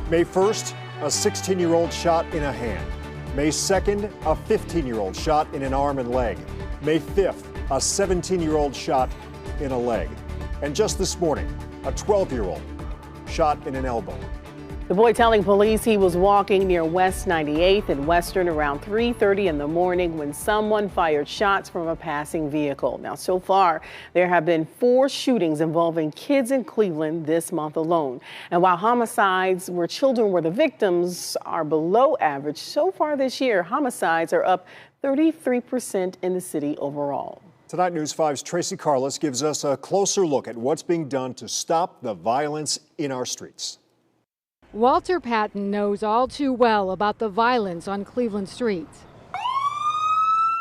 May 1st, a 16-year-old shot in a hand. May 2nd, a 15-year-old shot in an arm and leg. May 5th, a 17-year-old shot in a leg. And just this morning, a 12-year-old shot in an elbow. The boy telling police he was walking near West 98th and Western around 3:30 in the morning when someone fired shots from a passing vehicle. Now, so far, there have been 4 shootings involving kids in Cleveland this month alone. And while homicides where children were the victims are below average, so far this year, homicides are up 33% in the city overall. Tonight, News 5's Tracy Carlos gives us a closer look at what's being done to stop the violence in our streets. Walter Patton knows all too well about the violence on Cleveland streets.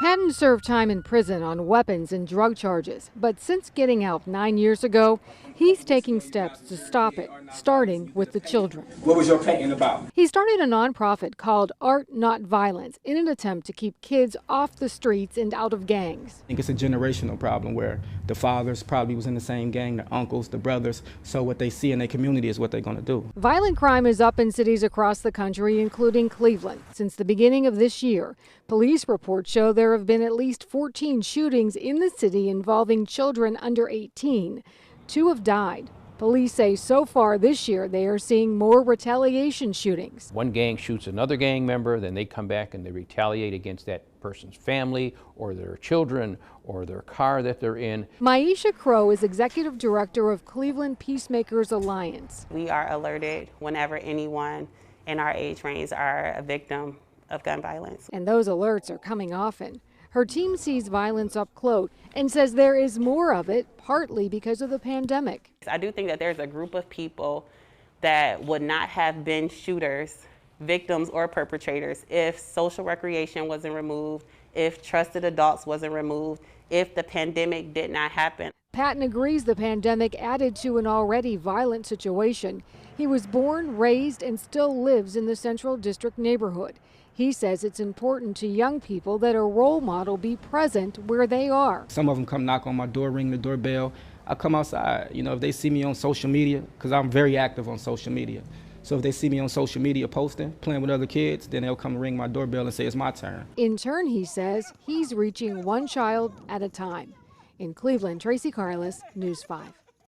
Patton served time in prison on weapons and drug charges, but since getting out 9 years ago, he's taking steps to stop it, starting with the children. What was your painting about? He started a nonprofit called Art Not Violence in an attempt to keep kids off the streets and out of gangs. I think it's a generational problem where the fathers probably was in the same gang, the uncles, the brothers, so what they see in their community is what they're going to do. Violent crime is up in cities across the country, including Cleveland. Since the beginning of this year, police reports show there have been at least 14 shootings in the city involving children under 18. 2 have died. Police say so far this year they are seeing more retaliation shootings. One gang shoots another gang member, then they come back and they retaliate against that person's family or their children or their car that they're in. Maisha Crow is executive director of Cleveland Peacemakers Alliance. We are alerted whenever anyone in our age range are a victim of gun violence. And those alerts are coming often. Her team sees violence up close and says there is more of it, partly because of the pandemic. I do think that there's a group of people that would not have been shooters, victims, or perpetrators if social recreation wasn't removed, if trusted adults wasn't removed, if the pandemic did not happen. Patton agrees the pandemic added to an already violent situation. He was born, raised, and still lives in the Central District neighborhood. He says it's important to young people that a role model be present where they are. Some of them come knock on my door, ring the doorbell. I come outside, if they see me on social media, because I'm very active on social media. So if they see me on social media posting, playing with other kids, then they'll come ring my doorbell and say it's my turn. In turn, he says, he's reaching one child at a time. In Cleveland, Tracy Carlos, News 5.